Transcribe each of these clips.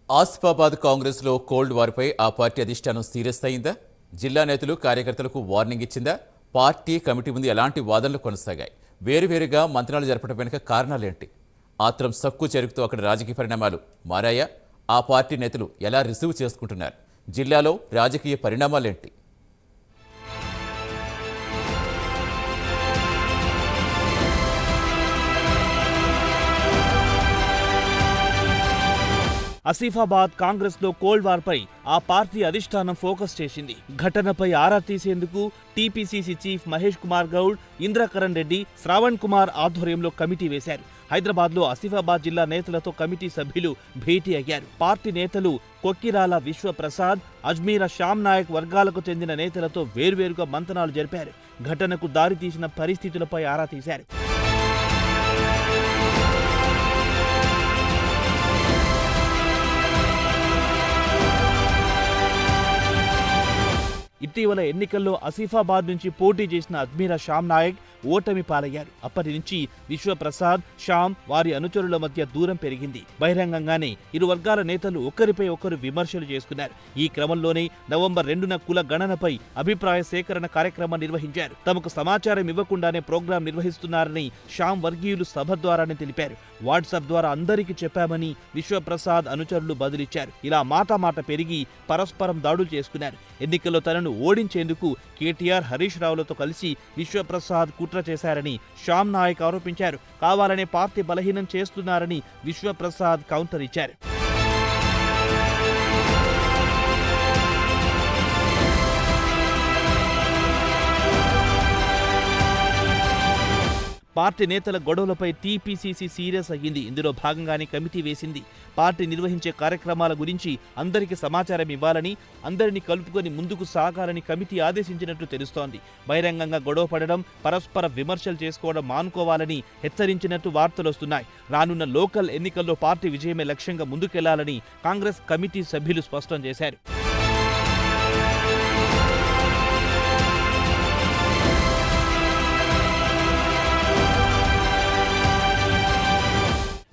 ఆసిఫాబాద్ కాంగ్రెస్లో కోల్డ్ వార్పై ఆ పార్టీ అధిష్టానం సీరియస్ అయిందా? జిల్లా నేతలు కార్యకర్తలకు వార్నింగ్ ఇచ్చిందా? పార్టీ కమిటీ ముందు ఎలాంటి వాదనలు కొనసాగాయి? వేరువేరుగా మంత్రాలు జరపడం వెనుక కారణాలేంటి? ఆత్రం సక్కు చెరుకుతో అక్కడ రాజకీయ పరిణామాలు మారాయా? ఆ పార్టీ నేతలు ఎలా రిసీవ్ చేసుకుంటున్నారు? జిల్లాలో రాజకీయ పరిణామాలేంటి? ఆసిఫాబాద్ కాంగ్రెస్ లో కోల్డ్ వార్ పై ఆ పార్టీ అధిష్టానం ఫోకస్ చేసింది. ఘటనపై ఆరా తీసేందుకు టీపీసీసీ చీఫ్ మహేష్ కుమార్ గౌడ్, ఇంద్రకరణ్ రెడ్డి, శ్రావణ్ కుమార్ ఆధ్వర్యంలో కమిటీ వేశారు. హైదరాబాద్ లో ఆసిఫాబాద్ జిల్లా నేతలతో కమిటీ సభ్యులు భేటీ అయ్యారు. పార్టీ నేతలు కొక్కిరాల విశ్వప్రసాద్, అజ్మీరా శ్యామ్ నాయక్ వర్గాలకు చెందిన నేతలతో వేర్వేరుగా మంతనాలు జరిపారు. ఘటనకు దారితీసిన పరిస్థితులపై ఆరా తీశారు. ఇటీవల ఎన్నికల్లో ఆసిఫాబాద్ నుంచి పోటీ చేసిన అజ్మీరా శ్యామ్ నాయక్ ఓటమి పాలయ్యారు. అప్పటి నుంచి విశ్వప్రసాద్, శ్యామ్, వారి అనుచరుల మధ్య దూరం పెరిగింది. బహిరంగంగానే ఇరు వర్గాల నేతలు ఒకరిపై ఒకరు విమర్శలు చేసుకున్నారు. ఈ క్రమంలోనే నవంబర్ 2న కుల గణనపై అభిప్రాయ సేకరణ కార్యక్రమం నిర్వహించారు. తమకు సమాచారం ఇవ్వకుండానే ప్రోగ్రాం నిర్వహిస్తున్నారని శ్యామ్ వర్గీయులు సభ ద్వారానే తెలిపారు. వాట్సాప్ ద్వారా అందరికీ చెప్పామని విశ్వప్రసాద్ అనుచరులు బదులిచ్చారు. ఇలా మాట పెరిగి పరస్పరం దాడులు చేసుకున్నారు. ఎన్నికల్లో తనను ఓడించేందుకు కేటీఆర్, హరీష్ రావులతో కలిసి విశ్వప్రసాద్ కుట్ర చేశారని శ్యామ్ నాయక్ ఆరోపించారు. కావాలనే పార్టీ బలహీనం చేస్తున్నారని విశ్వప్రసాద్ కౌంటర్ ఇచ్చారు. పార్టీ నేతల గొడవలపై టీపీసీసీ సీరియస్ అయ్యింది. ఇందులో భాగంగానే కమిటీ వేసింది. పార్టీ నిర్వహించే కార్యక్రమాల గురించి అందరికీ సమాచారం ఇవ్వాలని, అందరినీ కలుపుకొని ముందుకు సాగాలని కమిటీ ఆదేశించినట్లు తెలుస్తోంది. బహిరంగంగా గొడవ పడడం, పరస్పర విమర్శలు చేసుకోవడం మానుకోవాలని హెచ్చరించినట్టు వార్తలొస్తున్నాయి. రానున్న లోకల్ ఎన్నికల్లో పార్టీ విజయమే లక్ష్యంగా ముందుకెళ్లాలని కాంగ్రెస్ కమిటీ సభ్యులు స్పష్టం చేశారు.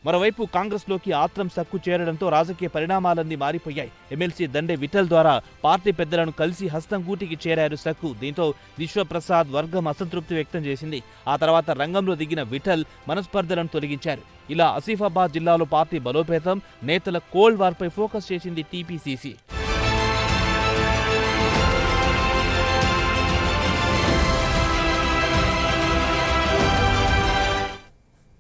మరోవైపు కాంగ్రెస్లోకి ఆత్రం సక్కు చేరడంతో రాజకీయ పరిణామాలన్నీ మారిపోయాయి. ఎమ్మెల్సీ దండే విఠల్ ద్వారా పార్టీ పెద్దలను కలిసి హస్తంగూటికి చేరారు సక్కు. దీంతో విశ్వప్రసాద్ వర్గం అసంతృప్తి వ్యక్తం చేసింది. ఆ తర్వాత రంగంలో దిగిన విఠల్ మనస్పర్ధలను తొలగించారు. ఇలా ఆసిఫాబాద్ జిల్లాలో పార్టీ బలోపేతం, నేతల కోల్డ్ వార్పై ఫోకస్ చేసింది టీపీసీసీ.